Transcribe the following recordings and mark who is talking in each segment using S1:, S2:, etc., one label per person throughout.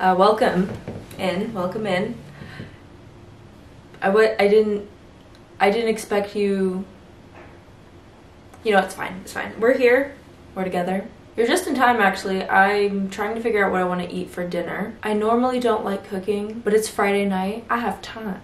S1: Welcome in. I didn't expect you. You know, it's fine. We're here. We're together. You're just in time, actually. I'm trying to figure out what I want to eat for dinner. I normally don't like cooking, but it's Friday night. I have time.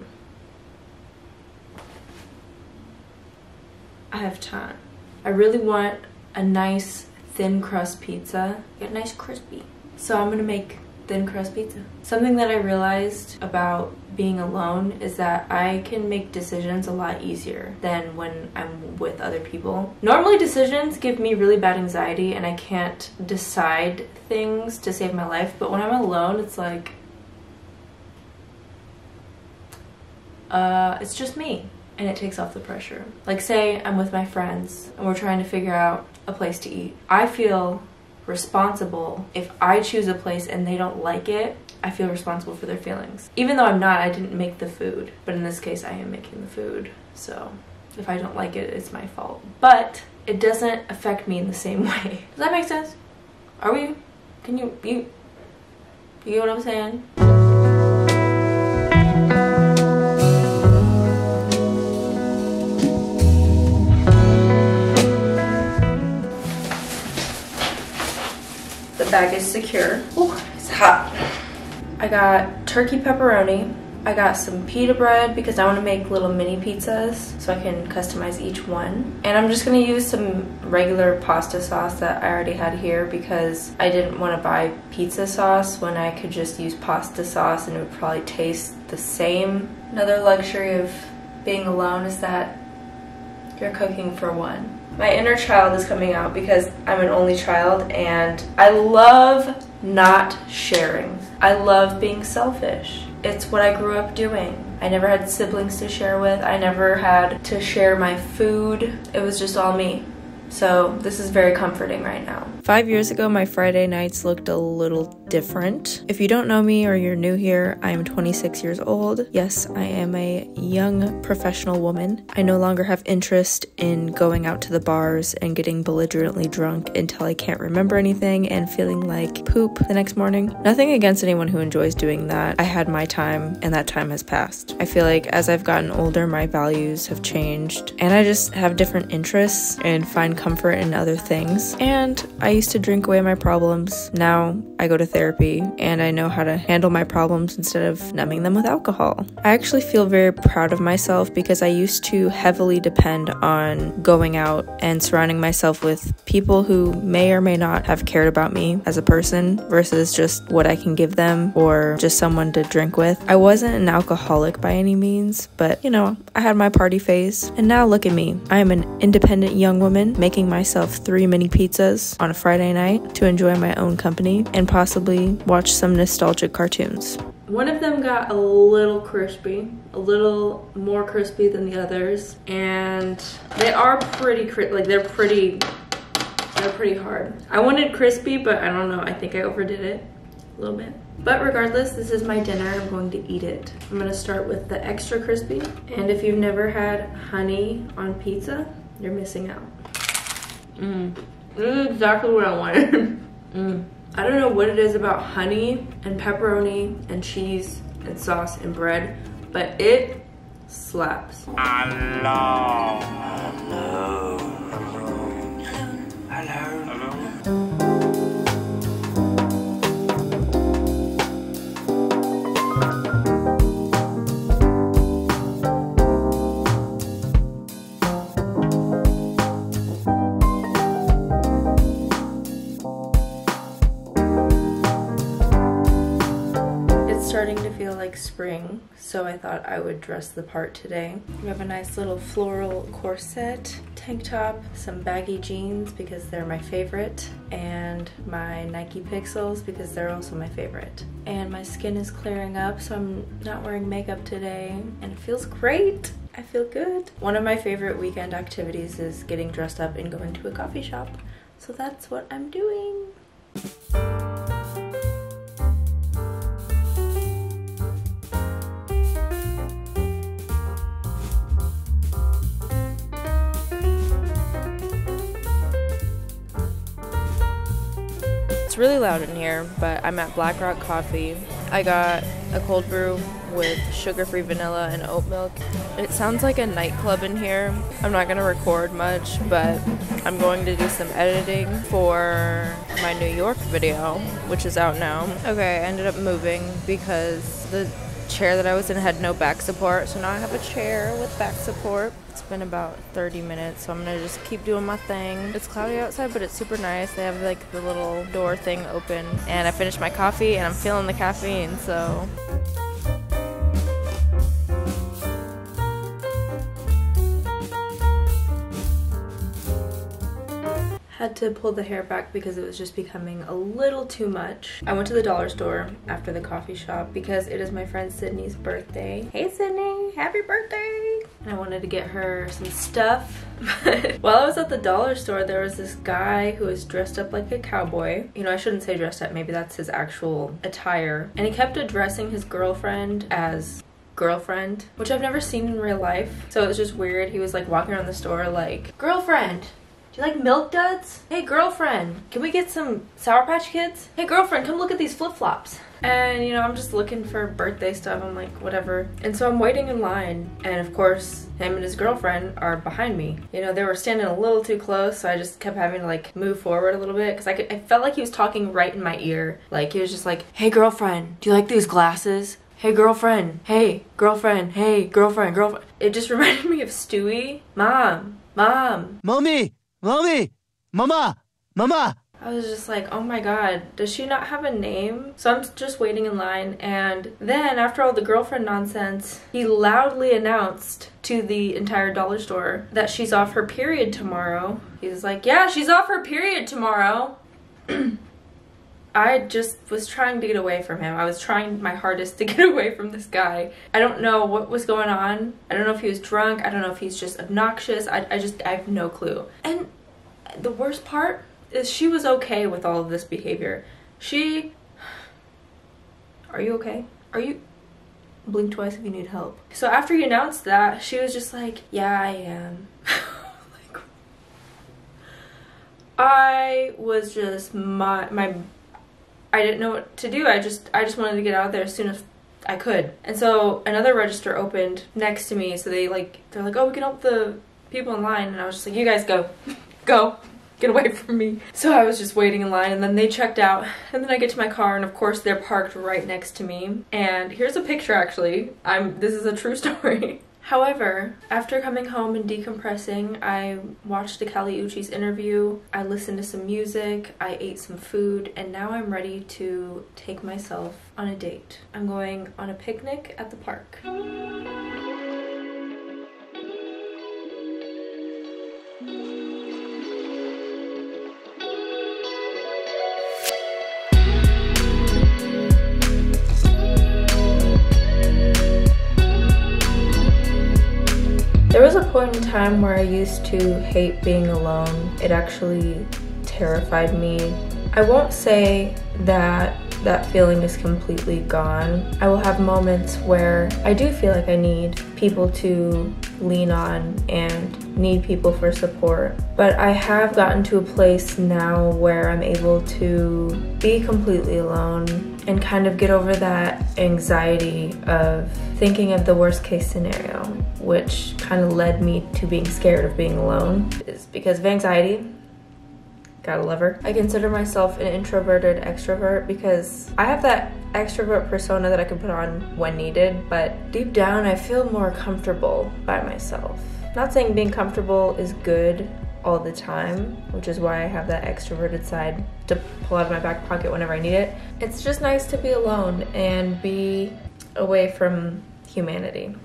S1: I really want a nice thin crust pizza. Get nice crispy. So I'm gonna make thin crust pizza. Something that I realized about being alone is that I can make decisions a lot easier than when I'm with other people. Normally decisions give me really bad anxiety and I can't decide things to save my life, but when I'm alone it's like it's just me and it takes off the pressure. Like say I'm with my friends and we're trying to figure out a place to eat. I feel responsible if I choose a place and they don't like it. I feel responsible for their feelings. Even though I'm not, I didn't make the food. But in this case, I am making the food. So if I don't like it, it's my fault. But it doesn't affect me in the same way. Does that make sense? Are we? Can you get what I'm saying? The bag is secure. Ooh, it's hot. I got turkey pepperoni. I got some pita bread because I want to make little mini pizzas so I can customize each one. And I'm just going to use some regular pasta sauce that I already had here because I didn't want to buy pizza sauce when I could just use pasta sauce and it would probably taste the same. Another luxury of being alone is that you're cooking for one. My inner child is coming out because I'm an only child and I love not sharing. I love being selfish. It's what I grew up doing. I never had siblings to share with. I never had to share my food. It was just all me. So this is very comforting right now. 5 years ago, my Friday nights looked a little different. If you don't know me or you're new here, I am 26 years old. Yes, I am a young professional woman. I no longer have interest in going out to the bars and getting belligerently drunk until I can't remember anything and feeling like poop the next morning. Nothing against anyone who enjoys doing that. I had my time and that time has passed. I feel like as I've gotten older, my values have changed and I just have different interests and find comfort in other things. And I used to drink away my problems. Now I go to therapy and I know how to handle my problems instead of numbing them with alcohol. I actually feel very proud of myself because I used to heavily depend on going out and surrounding myself with people who may or may not have cared about me as a person versus just what I can give them or just someone to drink with. I wasn't an alcoholic by any means, but you know, I had my party phase. And now look at me. I am an independent young woman making myself 3 mini pizzas on a Friday night to enjoy my own company and possibly watch some nostalgic cartoons. One of them got a little crispy, a little more crispy than the others, and they are pretty they're pretty hard. I wanted crispy, but I don't know, I think I overdid it a little bit. But regardless, this is my dinner. I'm going to eat it. I'm gonna start with the extra crispy, and if you've never had honey on pizza, you're missing out. This is exactly what I wanted. I don't know what it is about honey and pepperoni and cheese and sauce and bread, but it slaps.
S2: Hello.
S1: Starting to feel like spring, so I thought I would dress the part today. We have a nice little floral corset, tank top, some baggy jeans because they're my favorite, and my Nike Pixels because they're also my favorite. And my skin is clearing up, so I'm not wearing makeup today, and it feels great. I feel good. One of my favorite weekend activities is getting dressed up and going to a coffee shop, so that's what I'm doing. It's really loud in here, but I'm at Black Rock Coffee. I got a cold brew with sugar-free vanilla and oat milk. It sounds like a nightclub in here. I'm not gonna record much, but I'm going to do some editing for my New York video, which is out now. Okay, I ended up moving because the chair that I was in had no back support, so now I have a chair with back support. It's been about 30 minutes, so I'm gonna just keep doing my thing. It's cloudy outside, but it's super nice. They have like the little door thing open, and I finished my coffee and I'm feeling the caffeine, so. Had to pull the hair back because it was just becoming a little too much. I went to the dollar store after the coffee shop because it is my friend Sydney's birthday. Hey Sydney, happy birthday! And I wanted to get her some stuff. But while I was at the dollar store, there was this guy who was dressed up like a cowboy. You know, I shouldn't say dressed up, maybe that's his actual attire. And he kept addressing his girlfriend as girlfriend, which I've never seen in real life. So it was just weird. He was like walking around the store like, girlfriend, do you like Milk Duds? Hey girlfriend, can we get some Sour Patch Kids? Hey girlfriend, come look at these flip-flops. And you know, I'm just looking for birthday stuff. I'm like, whatever. And so I'm waiting in line, and of course him and his girlfriend are behind me. You know, they were standing a little too close, so I just kept having to like move forward a little bit because I felt like he was talking right in my ear. Like he was just like, hey girlfriend, do you like these glasses? Hey girlfriend, hey girlfriend, hey girlfriend, girlfriend. It just reminded me of Stewie. Mom,
S3: Mommy, mama.
S1: I was just like, oh my god, does she not have a name? So I'm just waiting in line, and then after all the girlfriend nonsense, he loudly announced to the entire dollar store that she's off her period tomorrow. He was like, yeah, she's off her period tomorrow. I just was trying to get away from him. I was trying my hardest to get away from this guy. I don't know what was going on. I don't know if he was drunk. I don't know if he's just obnoxious. I have no clue. And the worst part is she was okay with all of this behavior. Are you okay? Blink twice if you need help. So after he announced that, she was just like, yeah, I am. Like, I was just I didn't know what to do. I just wanted to get out of there as soon as I could. And so another register opened next to me, so they're like, oh, we can help the people in line. And I was just like, you guys go. Get away from me. So I was just waiting in line, and then they checked out, and then I get to my car, and of course they're parked right next to me. And here's a picture, actually. This is a true story. However, after coming home and decompressing, I watched the Kali Uchis interview, I listened to some music, I ate some food, and now I'm ready to take myself on a date. I'm going on a picnic at the park. There was a point in time where I used to hate being alone. It actually terrified me. I won't say that that feeling is completely gone. I will have moments where I do feel like I need people to lean on and need people for support. But I have gotten to a place now where I'm able to be completely alone and kind of get over that anxiety of thinking of the worst case scenario, which kind of led me to being scared of being alone. It's because of anxiety. Gotta love her. I consider myself an introverted extrovert because I have that extrovert persona that I can put on when needed, but deep down I feel more comfortable by myself. Not saying being comfortable is good all the time, which is why I have that extroverted side to pull out of my back pocket whenever I need it. It's just nice to be alone and be away from humanity,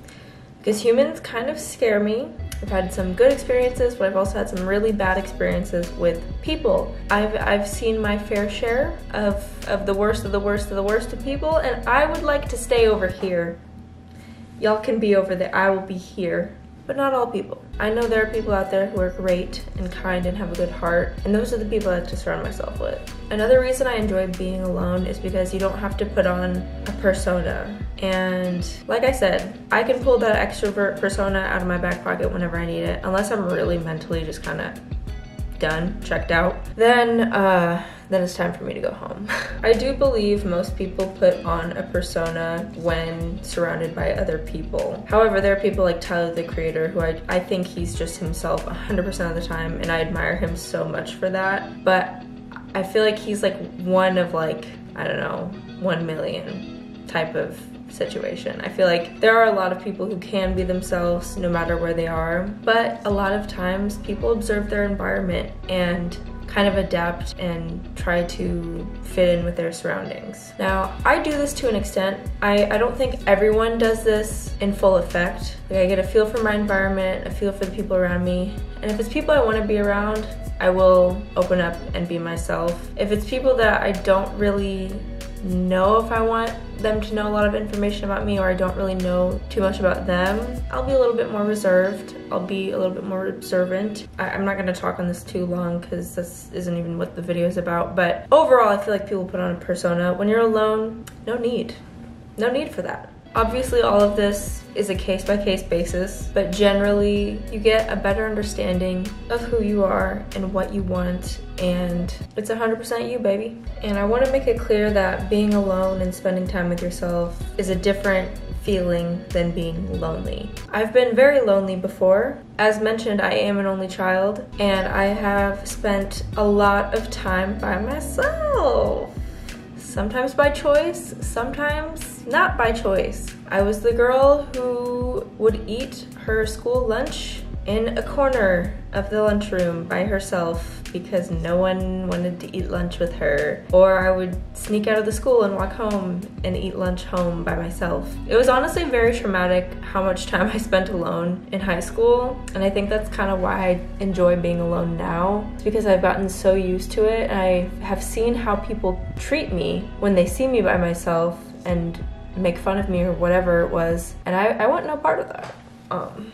S1: because humans kind of scare me. I've had some good experiences, but I've also had some really bad experiences with people. I've seen my fair share of the worst of the worst of the worst of people, and I would like to stay over here. Y'all can be over there, I will be here. But not all people. I know there are people out there who are great and kind and have a good heart, and those are the people I like to surround myself with. Another reason I enjoy being alone is because you don't have to put on a persona. And like I said, I can pull that extrovert persona out of my back pocket whenever I need it, unless I'm really mentally just kind of done, checked out, then it's time for me to go home. I do believe most people put on a persona when surrounded by other people. However, there are people like Tyler, the Creator, who I think he's just himself 100% of the time, and I admire him so much for that. But I feel like he's like one of like, I don't know, 1 million type of situation. I feel like there are a lot of people who can be themselves no matter where they are, but a lot of times people observe their environment and kind of adapt and try to fit in with their surroundings. Now, I do this to an extent. I don't think everyone does this in full effect. Like, I get a feel for my environment, a feel for the people around me, and if it's people I want to be around, I will open up and be myself. If it's people that I don't really know if I want them to know a lot of information about me, or I don't really know too much about them, I'll be a little bit more reserved. I'll be a little bit more observant. I'm not gonna talk on this too long because this isn't even what the video is about, but overall I feel like people put on a persona. When you're alone, no need for that. Obviously, all of this is a case-by-case basis, but generally you get a better understanding of who you are and what you want, and it's 100% you, baby. And I want to make it clear that being alone and spending time with yourself is a different feeling than being lonely. I've been very lonely before. As mentioned, I am an only child, and I have spent a lot of time by myself. Sometimes by choice, sometimes not by choice. I was the girl who would eat her school lunch in a corner of the lunchroom by herself because no one wanted to eat lunch with her. Or I would sneak out of the school and walk home and eat lunch home by myself. It was honestly very traumatic how much time I spent alone in high school, and I think that's kind of why I enjoy being alone now. It's because I've gotten so used to it, and I have seen how people treat me when they see me by myself and make fun of me or whatever it was, and I want no part of that.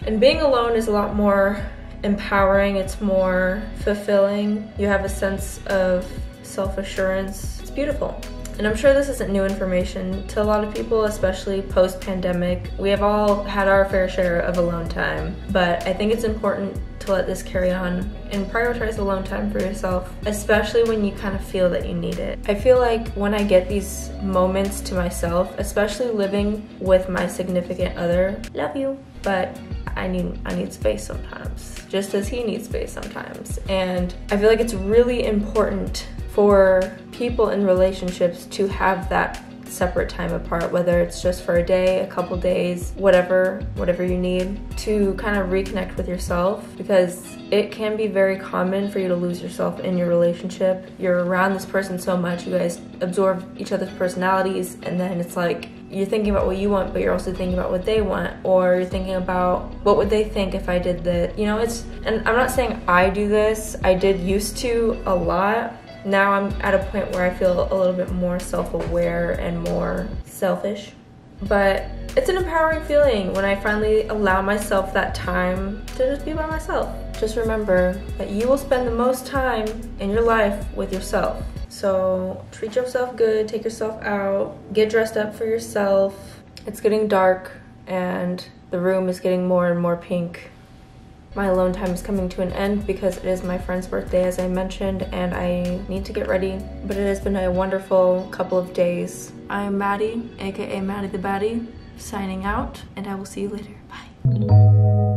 S1: And being alone is a lot more empowering, it's more fulfilling. You have a sense of self-assurance. It's beautiful. And I'm sure this isn't new information to a lot of people, especially post-pandemic. We have all had our fair share of alone time, but I think it's important to let this carry on and prioritize alone time for yourself, especially when you kind of feel that you need it. I feel like when I get these moments to myself, especially living with my significant other, love you, but I need space sometimes, just as he needs space sometimes. And I feel like it's really important for people in relationships to have that separate time apart, whether it's just for a day, a couple days, whatever you need to kind of reconnect with yourself, because it can be very common for you to lose yourself in your relationship. You're around this person so much, you guys absorb each other's personalities, and then it's like you're thinking about what you want, but you're also thinking about what they want, or you're thinking about what would they think if I did that. You know, and I'm not saying I do this, I did used to a lot. Now I'm at a point where I feel a little bit more self-aware and more selfish. But it's an empowering feeling when I finally allow myself that time to just be by myself. Just remember that you will spend the most time in your life with yourself. So treat yourself good, take yourself out, get dressed up for yourself. It's getting dark and the room is getting more and more pink. My alone time is coming to an end because it is my friend's birthday, as I mentioned, and I need to get ready. But it has been a wonderful couple of days. I'm Maddie, aka Maddie the Baddie, signing out, and I will see you later. Bye.